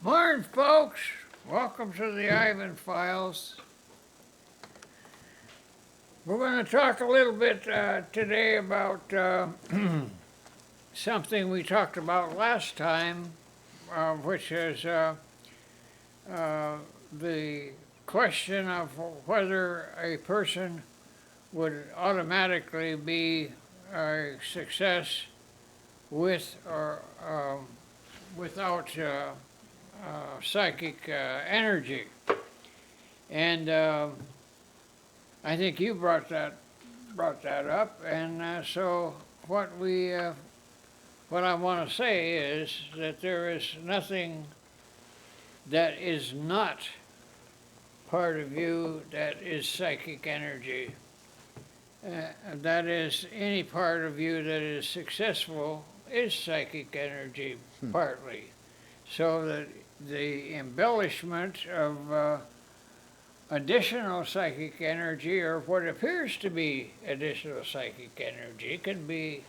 Morning, folks. Welcome to the Ivan Files. We're going to talk a little bit today about something we talked about last time, which is the question of whether a person would automatically be a success with or without psychic energy. And I think you brought that up. And so what I want to say is that there is nothing that is not part of you that is psychic energy. That is, any part of you that is successful is psychic energy, partly. So that the embellishment of additional psychic energy, or what appears to be additional psychic energy, can be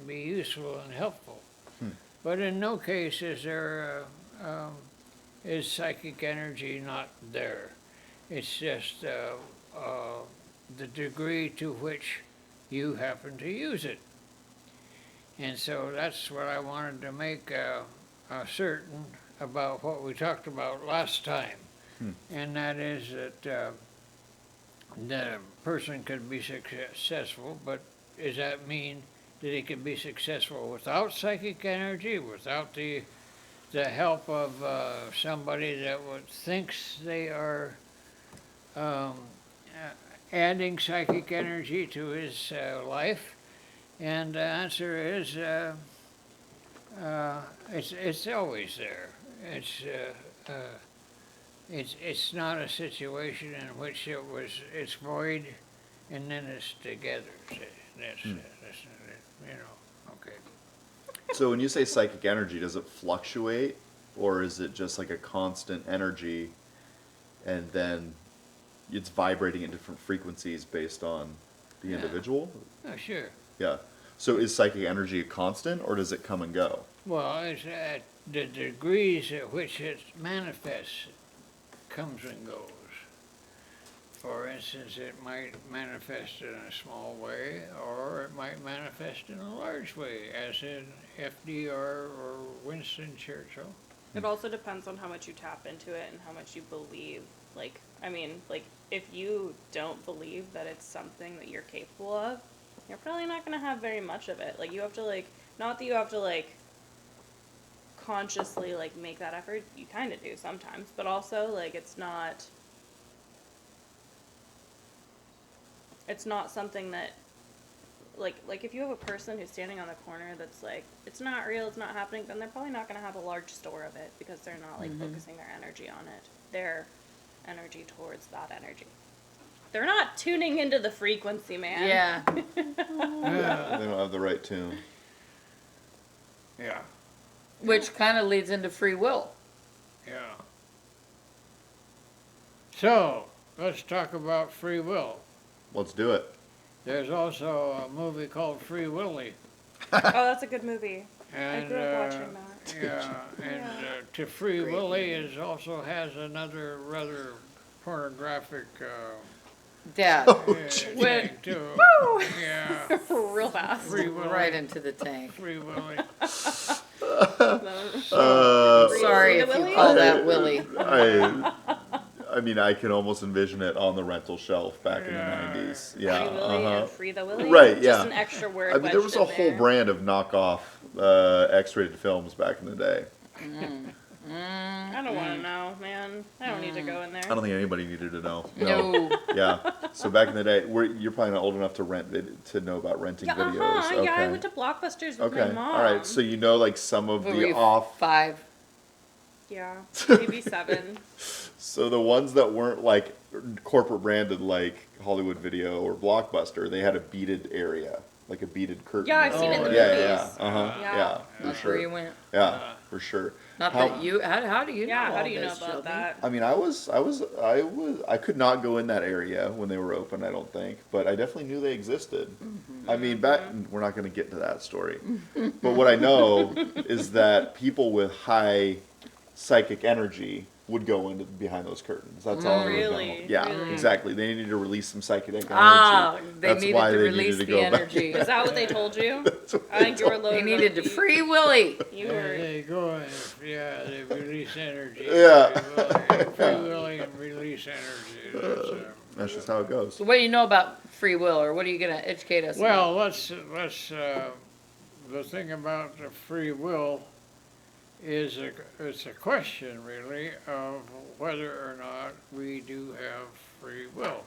useful and helpful. But in no case is psychic energy not there. It's just the degree to which you happen to use it. And so that's what I wanted to make certain about what we talked about last time. And that is that a person could be successful, but does that mean that he can be successful without psychic energy, without the help of somebody that thinks they are adding psychic energy to his life? And the answer is it's always there. It's not a situation in which it's void and then it's together. That's okay. So when you say psychic energy, does it fluctuate, or is it just like a constant energy, and then it's vibrating at different frequencies based on the individual? Oh, sure. Yeah. So is psychic energy a constant, or does it come and go? Well, it's at the degrees at which it manifests comes and goes. For instance, it might manifest in a small way, or it might manifest in a large way, as in FDR or Winston Churchill. It also depends on how much you tap into it and how much you believe. If you don't believe that it's something that you're capable of, you're probably not going to have very much of it. You have to, not that you have to, consciously, make that effort. You kind of do sometimes. But also, it's not something that, if you have a person who's standing on the corner that's it's not real, it's not happening, then they're probably not going to have a large store of it because they're not, focusing their energy on it. Their energy towards that energy. They're not tuning into the frequency, man. Yeah. Yeah. They don't have the right tune. Yeah, Which kind of leads into free will. yeah. So, let's talk about free will. Let's do it. There's also a movie called Free Willy. Oh, that's a good movie. And, I grew up watching that. Yeah, and Yeah. To Free Great Willy also has another rather pornographic Dad. thing too. Yeah, Real fast. Free Willy. Right into the tank. Free Willy. Sorry if you call that Willie. I mean, I can almost envision it on the rental shelf back in the Yeah. 90s. Yeah. Free Willy and Free the Willy. Right, yeah. Just an extra word. I mean, there was a wedged in whole there. brand of knockoff X-rated films back in the day. I don't want to know, man. I don't need to go in there. I don't think anybody needed to know. No. Yeah. So back in the day, you're probably not old enough to know about renting Yeah, videos. Okay. yeah, I went to Blockbusters with Okay. my mom. All right. So you know, some of Were the we off. 5? Yeah, maybe 7. So the ones that weren't corporate branded, like Hollywood Video or Blockbuster, they had a beaded area, like a beaded curtain. Yeah, I've seen it in the Yeah, movies. yeah. Yeah. For That's sure. where you went. Yeah, for sure. Not How- that you. How do you know? Yeah, how all do you know this, about Shelby? that? I mean, I could not go in that area when they were open, I don't think, but I definitely knew they existed. I mean, we're not going to get to that story. But what I know is that people with high psychic energy would go into behind those curtains. That's all. it would go. Really? Yeah, Really? exactly. They needed to release some psychic energy. Ah, they That's needed why to they release needed to the go back. energy. Is that what they told you? That's what I think you were told- loaded. They needed to up. free Willy. You And were. they go and, yeah, they release energy. Yeah. Free willing and release energy. That's, That's just how it goes. So what do you know about free will, or what are you going to educate us well, about? the thing about the free will is it's a question really of whether or not we do have free will.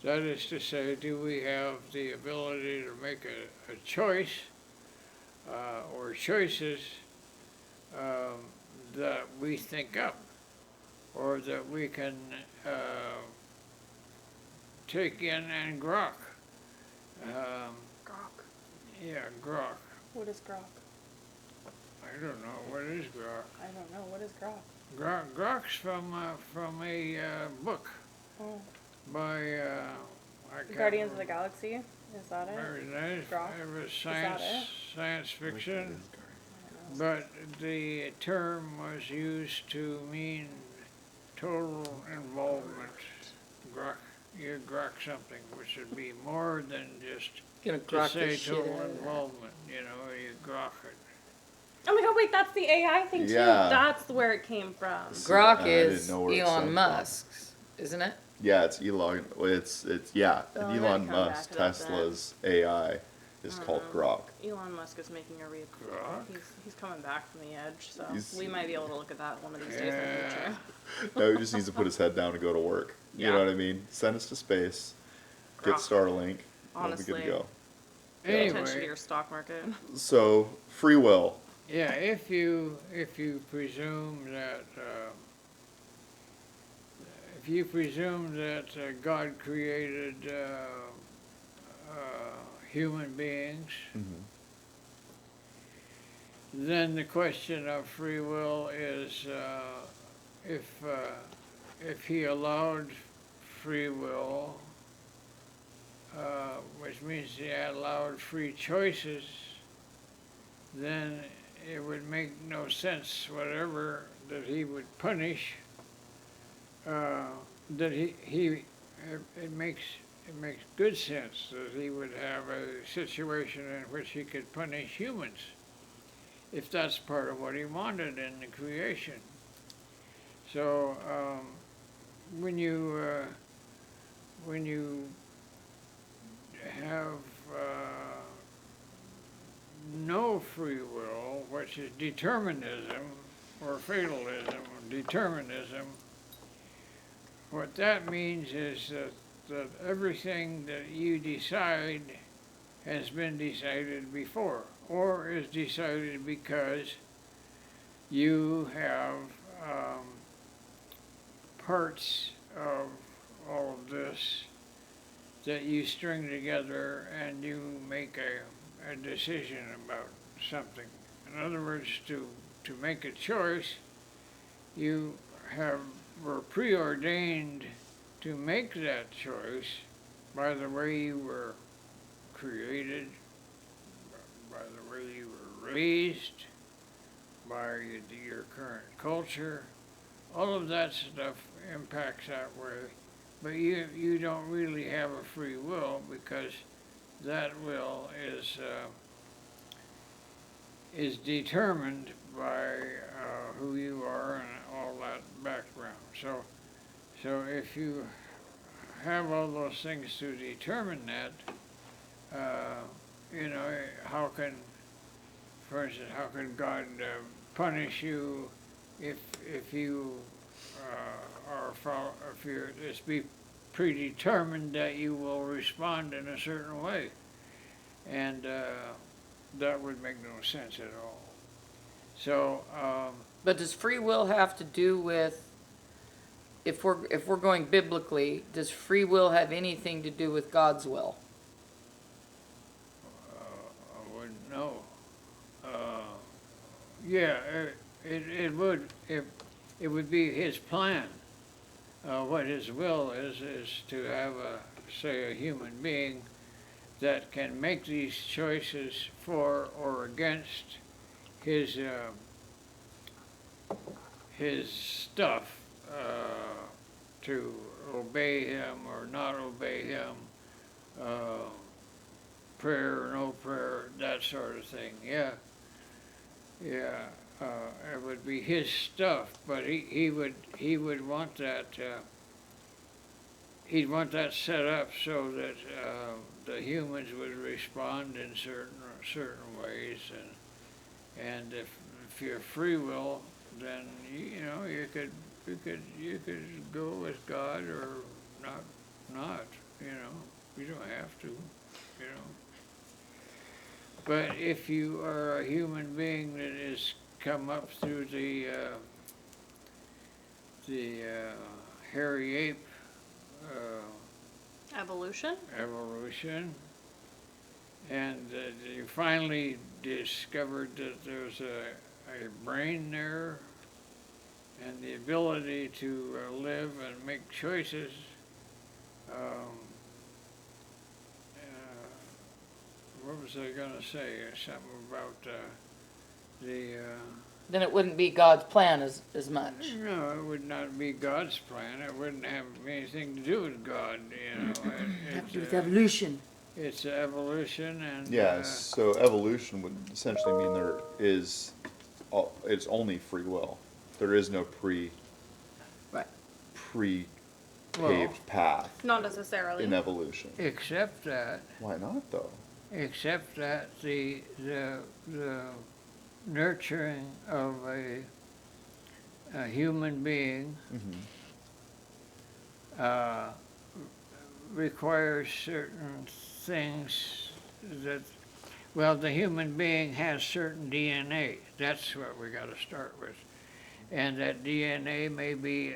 That is to say, do we have the ability to make a choice or choices that we think up or that we can take in and grok. Grok. Yeah, grok. What is grok? I don't know, what is grok? I don't know. What is grok? Grok's from a book Oh. by I can't Guardians of the remember. Galaxy. Is that it? Very nice. Grok? It was that science fiction, I don't know. but the term was used to mean total involvement. Grok, you grok something, which would be more than just Gonna to grok say the shit total out of that. involvement. You know, you grok it. Oh my god, wait, that's the AI thing too. Yeah. That's where it came from. Grok I didn't is know where it stemmed Elon from. Musk's, isn't it? Yeah, it's Elon. It's yeah. Oh, we're Elon gonna come Musk, back to that then. Tesla's AI is called Grok. Elon Musk is making a Grok? he's coming back from the edge, so He's- we might be able to look at that one of these days in the Yeah. future. No, he just needs to put his head down and go to work. You know Yeah. what I mean? Send us to space. Get Grok. Starlink. We'll be Honestly. good to go. Pay attention to Anyway, your stock market. So free will. yeah, if you presume that God created human beings, then the question of free will is if he allowed free will, which means he allowed free choices, then it would make no sense whatever that he would punish. It makes good sense that he would have a situation in which he could punish humans, if that's part of what he wanted in the creation. So when you have no free will, which is determinism or fatalism or determinism, what that means is that everything that you decide has been decided before, or is decided because you have parts of all of this that you string together and you make a decision about something. In other words, to make a choice, you were preordained to make that choice by the way you were created, by the way you were raised, by your current culture. All of that stuff impacts that way. But you don't really have a free will, because that will is determined by who you are and all that background. So if you have all those things to determine that, how can, for instance, how can God punish you if you it's be predetermined that you will respond in a certain way, and that would make no sense at all. So But does free will have to do with, if we're going biblically, does free will have anything to do with God's will? I wouldn't know. Yeah, it would be his plan. What his will is to have a human being that can make these choices for or against his his stuff to obey him or not obey him, prayer or no prayer, that sort of thing. Yeah, yeah. It would be his stuff, but he would want that. He'd want that set up so that the humans would respond in certain ways, and if you're free will, then you know you could go with God or not. You know, you don't have to. You know, but if you are a human being that has come up through the hairy ape Evolution? evolution, and you finally discovered that there's a brain there and the ability to live and make choices. What was I going to say? Something about the. Then it wouldn't be God's plan as much. No, it would not be God's plan. It wouldn't have anything to do with God. You know, Have to do with evolution. it's evolution and. Yeah, so evolution would essentially mean there is, it's only free will. There is no Right. pre-paved Well, path Not necessarily. in evolution. Except that. Why not though? Except that the nurturing of a human being requires certain things that, well, the human being has certain DNA. That's what we got to start with. And that DNA may be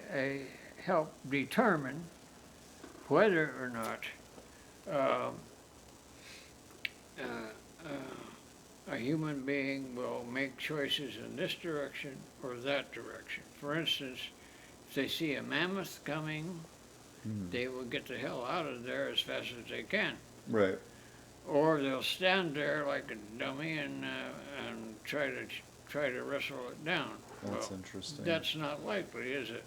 help determine whether or not a human being will make choices in this direction or that direction. For instance, if they see a mammoth coming, they will get the hell out of there as fast as they can. Right. Or they'll stand there like a dummy and try to wrestle it down. That's Well, interesting. that's not likely, is it?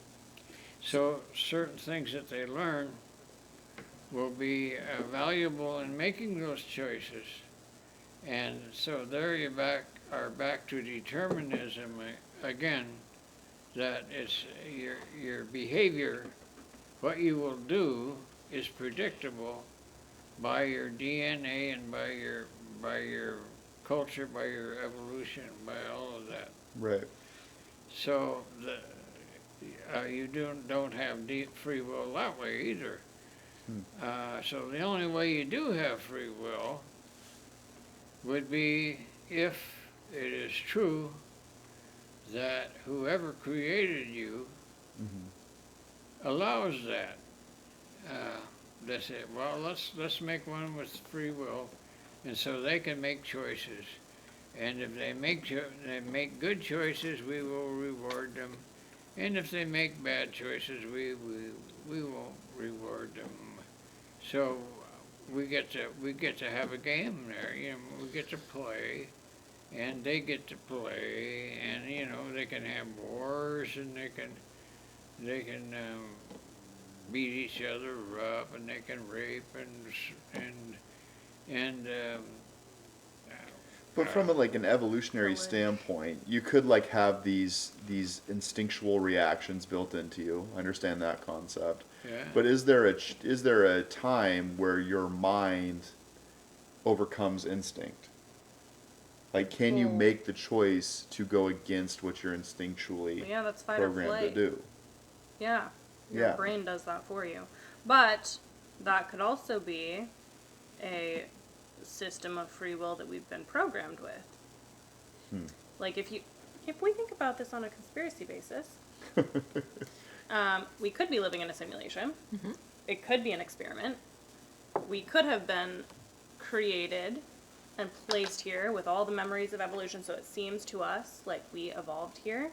So certain things that they learn will be valuable in making those choices. And so there you are back to determinism again, that it's your behavior, what you will do is predictable by your DNA and by your culture, by your evolution, by all of that. Right. So you don't have deep free will that way either. So the only way you do have free will would be if it is true that whoever created you allows that. They say, well, let's make one with free will, and so they can make choices. And if they make good choices, we will reward them. And if they make bad choices, we won't reward them. So we get to have a game there. You know, we get to play, and they get to play, and you know they can have wars, and they can beat each other up, and they can rape and But from like an evolutionary Forward. standpoint, you could like have these instinctual reactions built into you. I understand that concept. yeah. But is there a time where your mind overcomes instinct? Like, can you Well- make the choice to go against what you're instinctually Yeah, that's fight or programmed to flight. do? Yeah. Your Yeah. brain does that for you. But that could also be a system of free will that we've been programmed with. Like if we think about this on a conspiracy basis, we could be living in a simulation. It could be an experiment. We could have been created and placed here with all the memories of evolution, so it seems to us like we evolved here.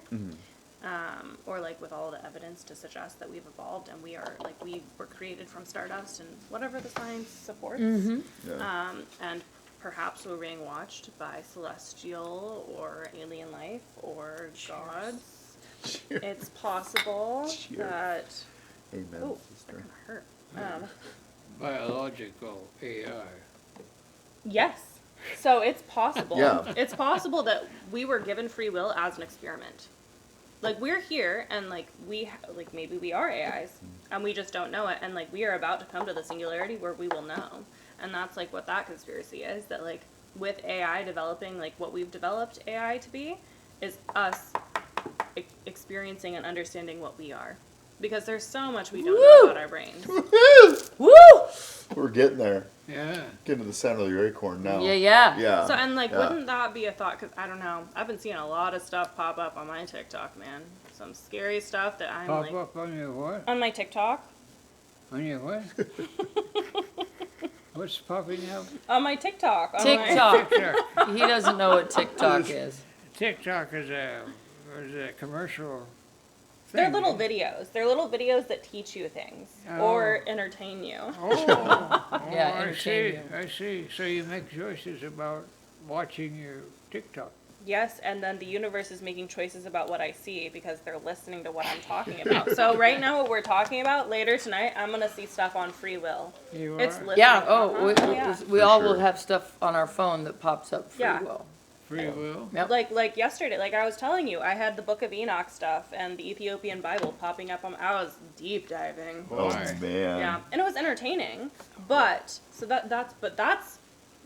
Or like with all the evidence to suggest that we've evolved and we were created from stardust and whatever the science supports. Yeah. And perhaps we're being watched by celestial or alien life or gods. it's possible Cheers. that. Amen, Oh, that sister. kind of hurt. Biological AI. Yes. So it's possible. Yeah. It's possible that we were given free will as an experiment. Like we're here, and like like maybe we are AIs, and we just don't know it, and like we are about to come to the singularity where we will know, and that's like what that conspiracy is. That like with AI developing like what we've developed AI to be, is us experiencing and understanding what we are, because there's so much we don't know about our brains. Woo! We're getting there. Yeah. Getting to the center of the acorn now. Yeah. Yeah. So, and like, yeah. wouldn't that be a thought? Because I don't know. I've been seeing a lot of stuff pop up on my TikTok, man. Some scary stuff that I'm Pop like. up on your what? On my TikTok? On your what? What's popping up? On my TikTok. On TikTok. TikTok. He doesn't know what TikTok is. TikTok is a commercial They're thing. little videos. They're little videos that teach you things Oh. or entertain you. Oh, Yeah, I see. entertain you. I see. So you make choices about watching your TikTok. Yes, and then the universe is making choices about what I see because they're listening to what I'm talking about. So right now, what we're talking about, later tonight, I'm gonna see stuff on free will. You It's are? listening. Yeah. Oh, yeah. we For all sure. will have stuff on our phone that pops up free Yeah. will. Free will. Yep. Like yesterday, like I was telling you, I had the Book of Enoch stuff and the Ethiopian Bible popping up. I was deep diving. Oh Why? man. Yeah, and it was entertaining. But that's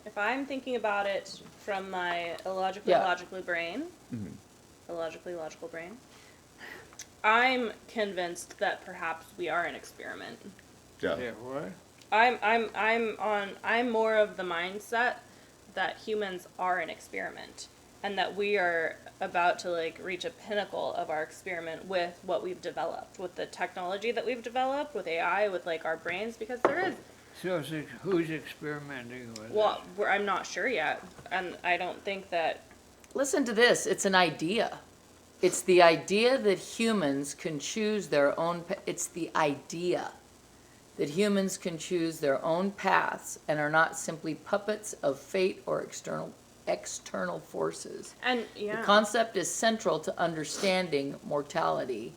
if I'm thinking about it from my illogically Yeah. logical brain, Mhm. illogically logical brain, I'm convinced that perhaps we are an experiment. Yeah. Yeah, what? I'm more of the mindset that humans are an experiment and that we are about to like reach a pinnacle of our experiment with what we've developed, with the technology that we've developed, with AI, with like our brains, because there is, So who's experimenting with well, I'm not sure yet, and I don't think that, Listen to this. It's an idea. It's the idea that humans can choose their own. It's the idea that humans can choose their own paths and are not simply puppets of fate or external forces. and The yeah. concept is central to understanding mortality,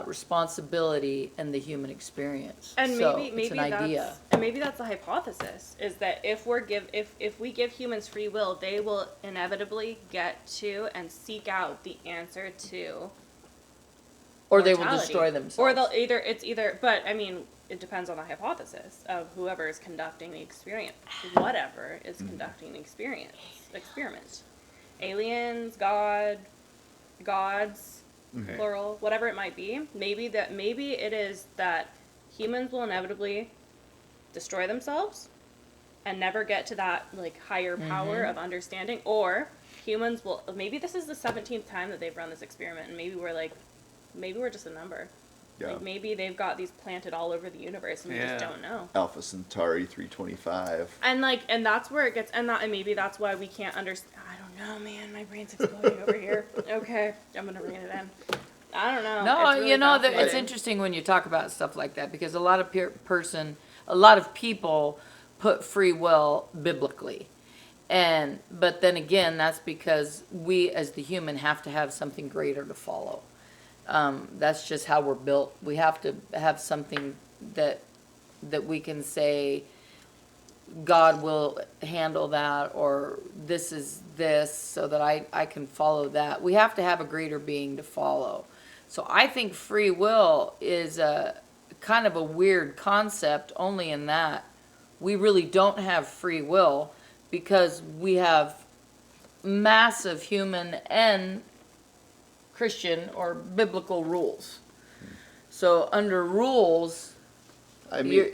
responsibility, and the human experience. And So, maybe it's an idea. that's the hypothesis is that if we give humans free will, they will inevitably get to and seek out the answer to Or they will mortality. destroy themselves. Or they'll either but I mean it depends on the hypothesis of whoever is conducting the experience. Whatever is conducting the experiment. Aliens, gods, Okay. plural, whatever it might be. Maybe it is that humans will inevitably destroy themselves and never get to that like higher power of understanding, or humans will, maybe this is the 17th time that they've run this experiment, and maybe we're just a number. Yeah. Like maybe they've got these planted all over the universe and we Yeah. just don't know. Alpha Centauri 325. And that's where it gets, and maybe that's why we can't understand. I don't know, man. My brain's exploding over here. Okay, I'm gonna rein it in. I don't know. No, It's really you know, it's fascinating. interesting when you talk about stuff like that because a lot of people put free will biblically. But then again, that's because we as the human have to have something greater to follow. That's just how we're built. We have to have something that we can say, God will handle that, or this is this, so that I can follow that. We have to have a greater being to follow. So I think free will is a kind of a weird concept, only in that we really don't have free will because we have massive human and Christian or biblical rules. So under rules, I mean,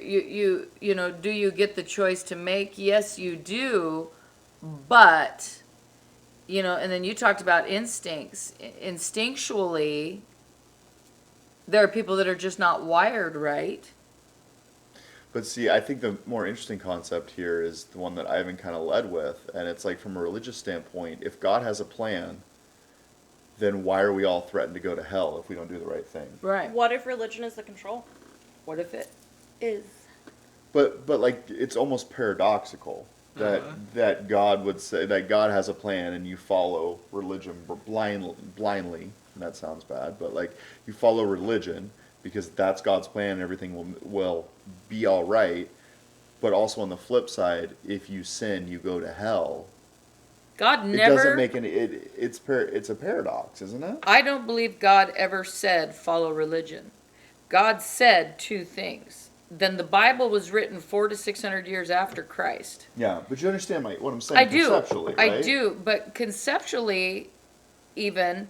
you know, do you get the choice to make? Yes, you do, but, you know, and then you talked about instincts. Instinctually, there are people that are just not wired right. but see, I think the more interesting concept here is the one that Ivan kind of led with, and it's like from a religious standpoint, if God has a plan, then why are we all threatened to go to hell if we don't do the right thing? Right. What if religion is the control? What if it? Is But like it's almost paradoxical that God would say that God has a plan and you follow religion blindly, and that sounds bad, but like you follow religion because that's God's plan and everything will be all right. But also on the flip side, if you sin, you go to hell. God It never. doesn't make any. It's a paradox, isn't it? I don't believe God ever said follow religion. God said two things. Then the Bible was written 400 to 600 years after Christ. Yeah, but you understand what I'm saying I do. conceptually, I right? do. But conceptually, even,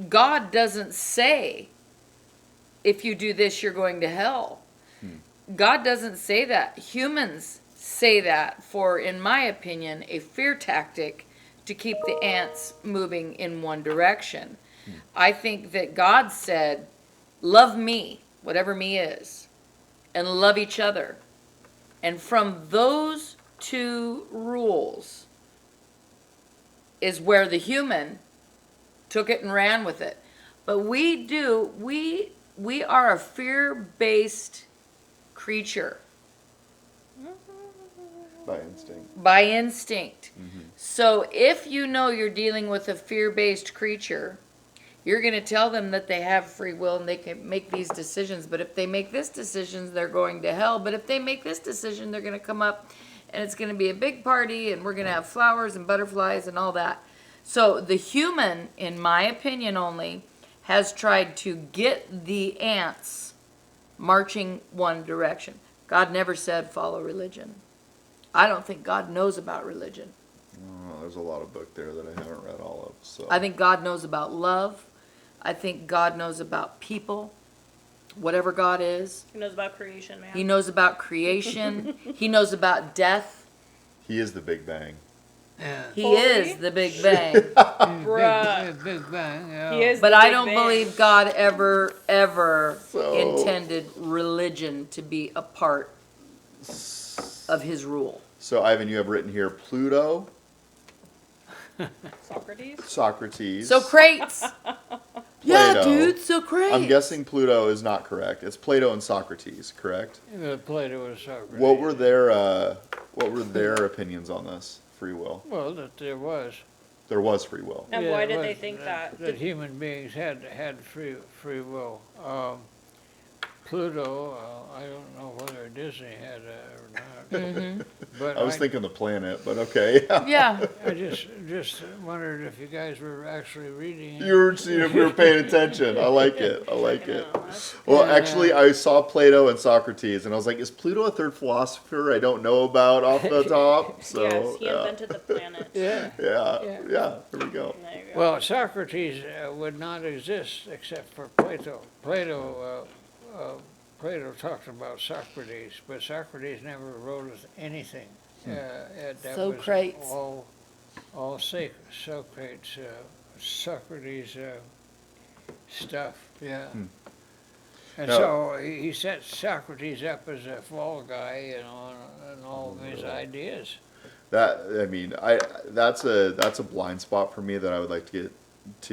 God doesn't say, if you do this, you're going to hell. God doesn't say that. Humans say that for, in my opinion, a fear tactic to keep the ants moving in one direction. I think that God said, love me, whatever me is, and love each other. And from those two rules is where the human took it and ran with it. But we are a fear-based creature By instinct. by instinct. So if you know you're dealing with a fear-based creature, you're going to tell them that they have free will and they can make these decisions. But if they make this decision, they're going to hell. But if they make this decision, they're going to come up and it's going to be a big party and we're going to have flowers and butterflies and all that. So the human, in my opinion only, has tried to get the ants marching one direction. God never said follow religion. I don't think God knows about religion. Oh, there's a lot of book there that I haven't read all of. So I think God knows about love. I think God knows about people, whatever God is. He knows about creation, man. He knows about creation. He knows about death. he is the Big Bang. Yeah. He Holy is the Big Bang. Bruh. Big Bang. Yeah. He is But the I Big don't Bang. believe God ever So- intended religion to be a part of his rule. So Ivan, you have written here Pluto, Socrates. Socrates. Socrates. Yeah, Plato. dude, Socrates. I'm guessing Pluto is not correct. It's Plato and Socrates, correct? Plato and Socrates. What were their opinions on this free will? Well, that there was. There was free will. And Yeah, why it did was they think that? That human beings had free will. Pluto, I don't know whether Disney had that or not. But I was thinking the planet, but okay. Yeah. I just wondered if you guys were actually reading. You were seeing if we were paying attention. I like it. I like it. No, that's- Well, actually, I saw Plato and Socrates, and I was like, "Is Pluto a third philosopher I don't know about off the top?" So yes, he yeah, invented the planet. Yeah. yeah, Yeah. yeah. There we go. There you go. Well, Socrates would not exist except for Plato. Plato talked about Socrates, but Socrates never wrote us anything. That Socrates. was all Socrates, Socrates stuff. Yeah. And Now- so he set Socrates up as a fall guy, you know, and all of his ideas. That's a blind spot for me that I would like to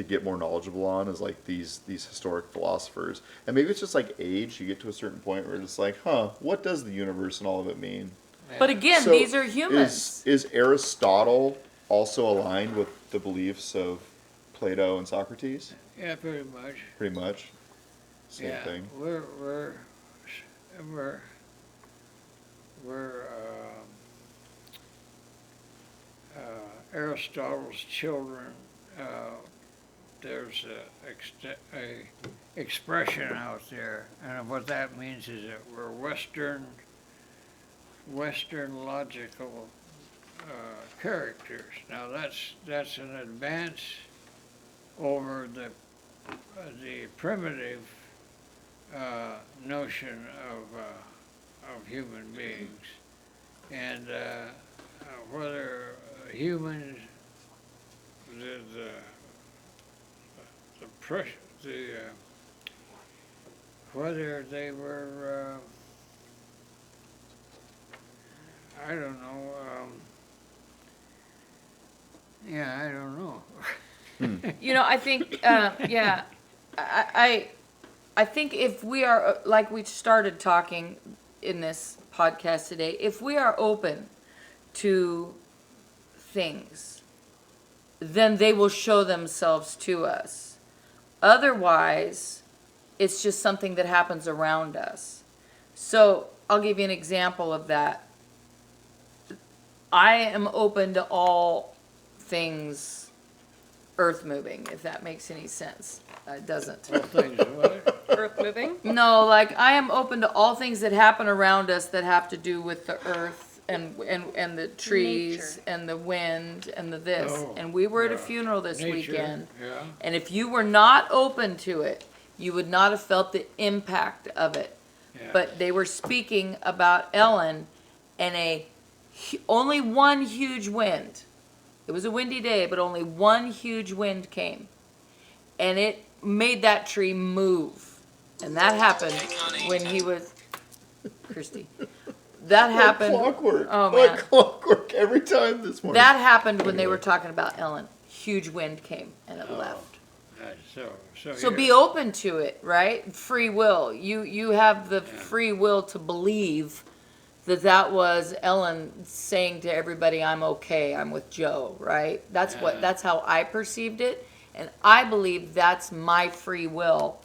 get more knowledgeable on is like these historic philosophers. And maybe it's just like age. You get to a certain point where it's like, what does the universe and all of it mean? But again, So these are humans. Is Aristotle also aligned with the beliefs of Plato and Socrates? Yeah, pretty much. Pretty much. Same Yeah, thing. we're Aristotle's children. There's a expression out there, and what that means is that we're Western logical characters. Now that's an advance over the primitive notion of human beings, and whether humans, whether they were, I don't know. Yeah, I don't know. You know, I think, yeah, I think if we are, like we started talking in this podcast today, if we are open to things, then they will show themselves to us. Otherwise, it's just something that happens around us. So I'll give you an example of that. I am open to all things earth moving, if that makes any sense. It doesn't. All things what? Earth moving. No, like I am open to all things that happen around us that have to do with the earth and the trees Nature. and the wind and the this. Oh, And we were at a yeah. funeral this Nature, weekend. yeah. And if you were not open to it, you would not have felt the impact of it. Yeah. But they were speaking about Ellen and only one huge wind. It was a windy day, but only one huge wind came. And it made that tree move. And that happened when he was, Christy. That happened. Clockwork. Oh, Like man. clockwork every time this morning. That happened when they were talking about Ellen. Huge wind came and it left. So you're- be open to it, right? Free will. You have the free will to believe that was Ellen saying to everybody, "I'm okay. I'm with Joe," right? Yeah. That's how I perceived it, and I believe that's my free will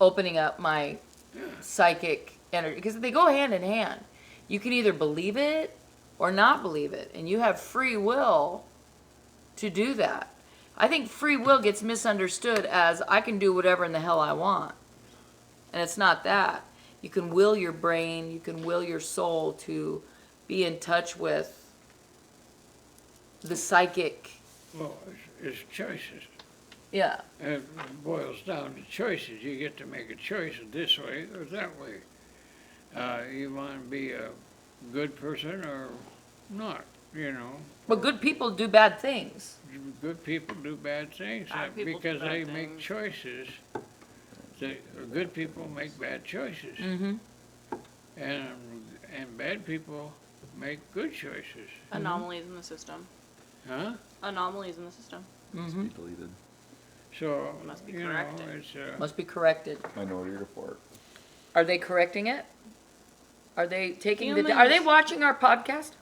opening up my psychic energy because they go hand in hand. You can either believe it or not believe it, and you have free will to do that. I think free will gets misunderstood as I can do whatever in the hell I want. And it's not that. You can will your brain, you can will your soul to be in touch with the psychic. Well, it's choices. Yeah. It boils down to choices. You get to make a choice this way or that way. You want to be a good person or not, you know. But good people do bad things. Good people do bad things Bad people do because bad they make things. choices. Good people make bad choices. Mm-hmm. And bad people make good choices. Anomalies in the system. Huh? Anomalies in the system. Must be deleted. So, Must be you know, corrected. it's, Must be corrected. Minority Report. Are they correcting it? Are they taking Humans. Are they watching our podcast?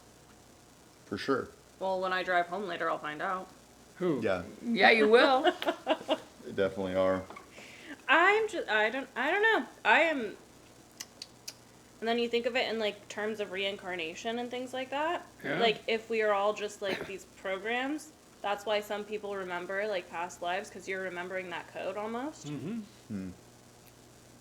For sure. Well, when I drive home later, I'll find out. who? Yeah, Yeah, you will. they definitely are. I don't know. I am. And then you think of it in like terms of reincarnation and things like that. Yeah. Like if we are all just like these programs, that's why some people remember like past lives because you're remembering that code almost. Mm-hmm.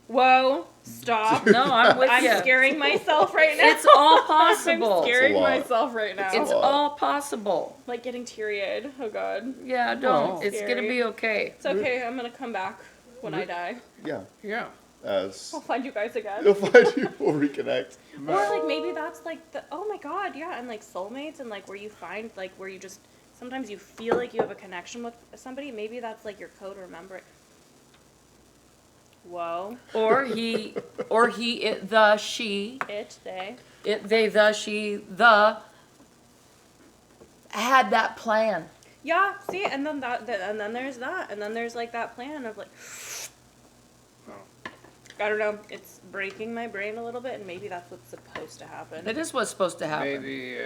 Whoa! Stop! No, I'm with I'm you. scaring myself right now. It's all possible. I'm scaring It's a lot. myself right now. It's all possible. like getting teary-eyed. Oh God. Yeah, don't. Well- It's gonna Scary. be okay. It's okay. I'm gonna come back when I die. Yeah. Yeah. As I'll find you guys again. you'll find you will reconnect. Or like maybe that's like the oh my god, yeah, and like soulmates and like where you find like where you just sometimes you feel like you have a connection with somebody. Maybe that's like your code remember it. Whoa. Or he, it, the, she, It, they. it, they, the, she, the, had that plan. Yeah, see, and then and then there's that, and then there's like that plan of like I don't know, it's breaking my brain a little bit and maybe that's what's supposed to happen. It is what's supposed to happen. Maybe,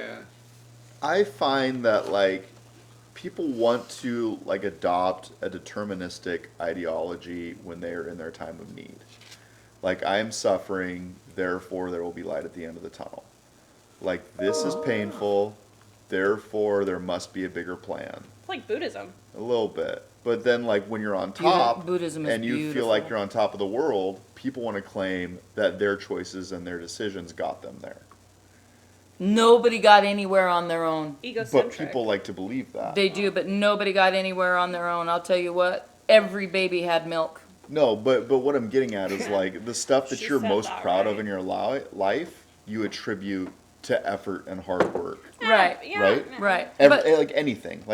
I find that like people want to like adopt a deterministic ideology when they are in their time of need. Like I'm suffering, therefore there will be light at the end of the tunnel. Like this is painful, therefore there must be a bigger plan. It's like Buddhism. A little bit. But then like when you're on top Buddhism is and you feel beautiful. like you're on top of the world, people want to claim that their choices and their decisions got them there. Nobody got anywhere on their own. Egocentric. But people like to believe that. They do, but nobody got anywhere on their own. I'll tell you what, every baby had milk. No, but what I'm getting at is like the stuff that She you're said most that proud of right. in your life, you attribute to effort and hard work. Right, Yeah, Right? yeah. right. Every, But, like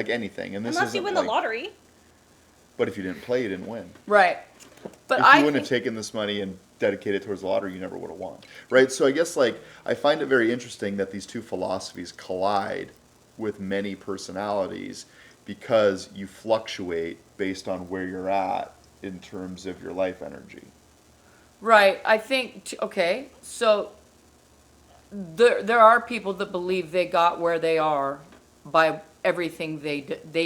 anything. And this Unless you isn't win like, the lottery. But if you didn't play, you didn't win. right. But If I you wouldn't have think, taken this money and dedicated it towards the lottery, you never would have won. Right? So I guess like I find it very interesting that these two philosophies collide with many personalities because you fluctuate based on where you're at in terms of your life energy. right, I think, okay, so there are people that believe they got where they are by everything they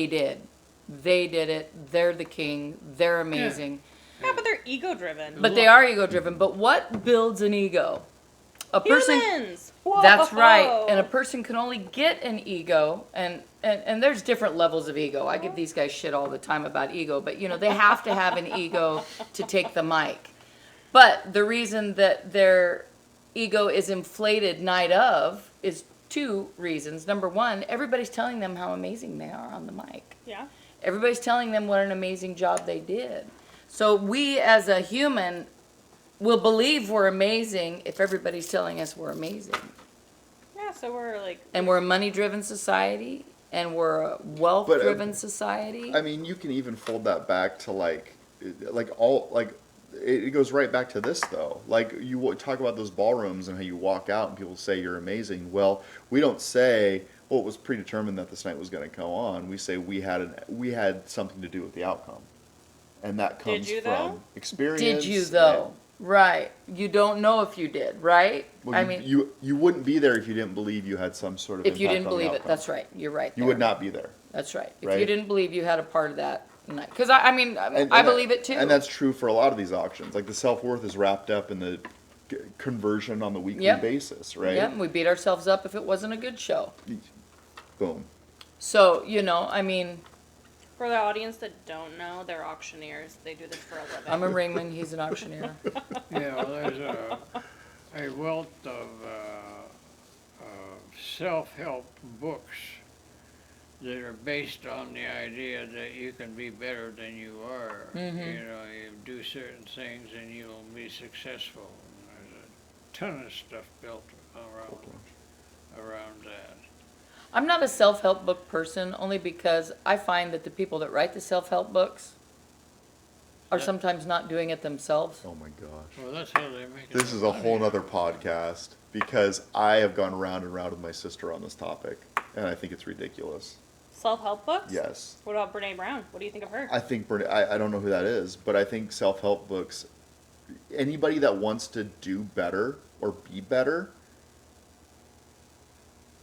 did. they did it, they're the king, they're amazing. Yeah, but they're ego driven. But they are ego driven. But what builds an ego? A person. Humans. That's right. Whoa. And a person can only get an ego, and there's different levels of ego. I give these guys shit all the time about ego, but you know, they have to have an ego to take the mic. But the reason that their ego is inflated night of is two reasons. Number one, everybody's telling them how amazing they are on the mic. Yeah. Everybody's telling them what an amazing job they did. So we as a human will believe we're amazing if everybody's telling us we're amazing. Yeah, so we're like, And we're a money-driven society, and we're a wealth-driven society. I mean, you can even fold that back to like all like it goes right back to this though. Like you talk about those ballrooms and how you walk out and people say you're amazing. Well, we don't say, well, it was predetermined that this night was going to go on. We say we had something to do with the outcome, and that comes Did you, from though? experience. Did you though? Right. You don't know if you did, right? Well, you wouldn't be there if you didn't believe you had some sort of if you impact didn't on the believe it, outcome. that's right. You're right. You there. would not be there. That's right. If Right? you didn't believe you had a part of that night, because I mean, And I that- believe it too. And that's true for a lot of these auctions. Like the self-worth is wrapped up in the conversion on the weekly Yep. basis, right? Yep, we beat ourselves up if it wasn't a good show. Boom. So you know, I mean, for the audience that don't know, they're auctioneers. They do this for a living. I'm a ringman. He's an auctioneer. Yeah, well, there's a wealth of self-help books that are based on the idea that you can be better than you are. Mm-hmm. You know, you do certain things and you'll be successful. And there's a ton of stuff built around that. I'm not a self-help book person, only because I find that the people that write the self-help books are sometimes not doing it themselves. Oh my gosh. Well, that's how they make it. This is a whole nother podcast because I have gone round and round with my sister on this topic, and I think it's ridiculous. Self-help books? Yes. What about Brene Brown? What do you think of her? I think I don't know who that is, but I think self-help books, anybody that wants to do better or be better,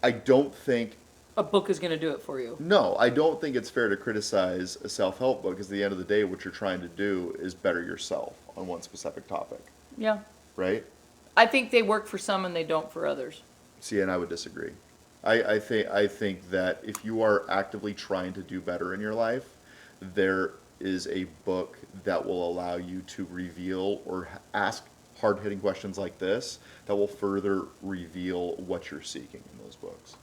I don't think A book is going to do it for you. No, I don't think it's fair to criticize a self-help book because at the end of the day, what you're trying to do is better yourself on one specific topic, Yeah. right? I think they work for some and they don't for others. See, and I would disagree. I think that if you are actively trying to do better in your life, there is a book that will allow you to reveal or ask hard-hitting questions like this that will further reveal what you're seeking in those books.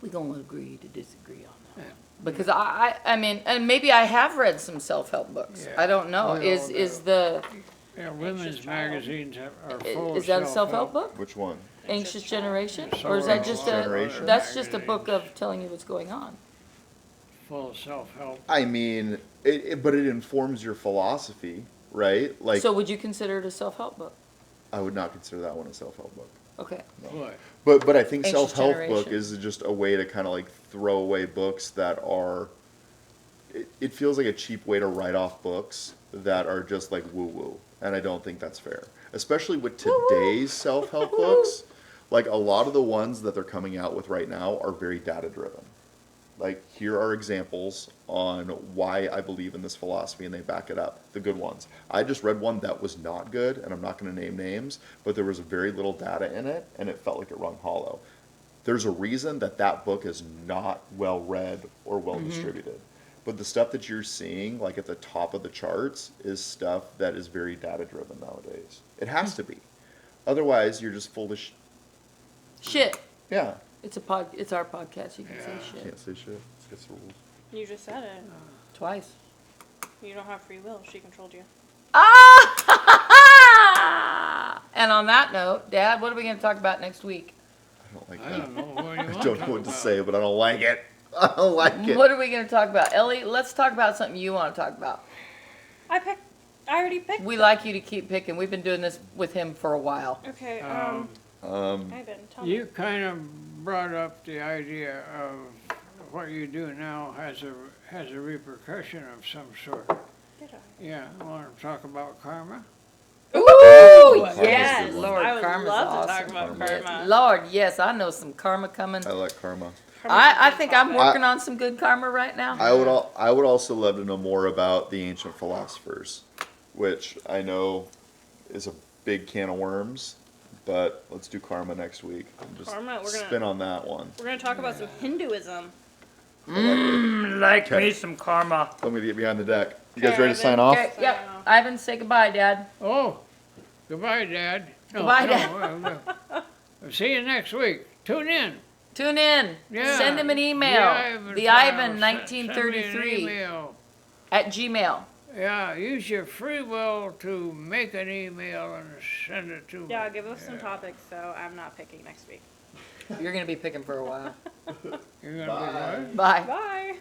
We're going to agree to disagree on that. one. Because I mean, and maybe I have read some self-help books. Yeah. I don't know. We all Is do. the, Yeah, women's Child. magazines are full of is that a self-help book? Which one? Anxious Generation? So Or is that are just all a, Generation. that's just a book of telling you what's going on? Full of self-help. I mean, but it informs your philosophy, right? Like, So would you consider it a self-help book? I would not consider that one a self-help book. Okay. What? But I think Anxious self-help book Generation. is just a way to kind of like throw away books that are. It feels like a cheap way to write off books that are just like woo-woo, and I don't think that's fair. Especially with today's self-help books, like a lot of the ones that they're coming out with right now are very data-driven. Like, here are examples on why I believe in this philosophy, and they back it up. The good ones. I just read one that was not good, and I'm not going to name names, but there was very little data in it, and it felt like it rung hollow. There's a reason that that book is not well read or well distributed. But the stuff that you're seeing, like at the top of the charts, is stuff that is very data-driven nowadays. It has to be. Otherwise, you're just full of Shit. yeah. It's our podcast. You can say shit. Can't say shit. It's against the rules. You just said it. Twice. You don't have free will. She controlled you. Ah! And on that note, Dad, what are we going to talk about next week? I don't like I that. don't know. What do you I want don't to know what talk to about? say, but I don't like it. I don't like it. What are we going to talk about? Ellie, let's talk about something you want to talk about. I already picked. We like you to keep picking. We've been doing this with him for a while. Okay. Um, Ivan, tell me. You kind of brought up the idea of what you do now has a repercussion of some sort. Did I? Yeah, I want to talk about karma. Ooh, Karma's a yes. good one. Lord, I would karma's love awesome. to talk about Karma. karma. Lord, yes, I know some karma coming. I like karma. I think I'm working on some good karma right now. I would also love to know more about the ancient philosophers, which I know is a big can of worms, but let's do karma next week. And just Karma, we're gonna- spin on that one. We're gonna talk about some Hinduism. Like Okay. me some karma. Let me get behind the deck. You guys Okay, ready to sign off? Okay, yep. Ivan, say goodbye, Dad. Oh, goodbye, Dad. No, Goodbye, no, Dad. I'll see you next week. Tune in. Tune in. Yeah. Send him an email. The Ivan 1933 email. at Gmail. Yeah, use your free will to make an email and send it to me. Yeah, give us some topics, so I'm not picking next week. You're gonna be picking for a while. You're gonna be right. Bye. Bye.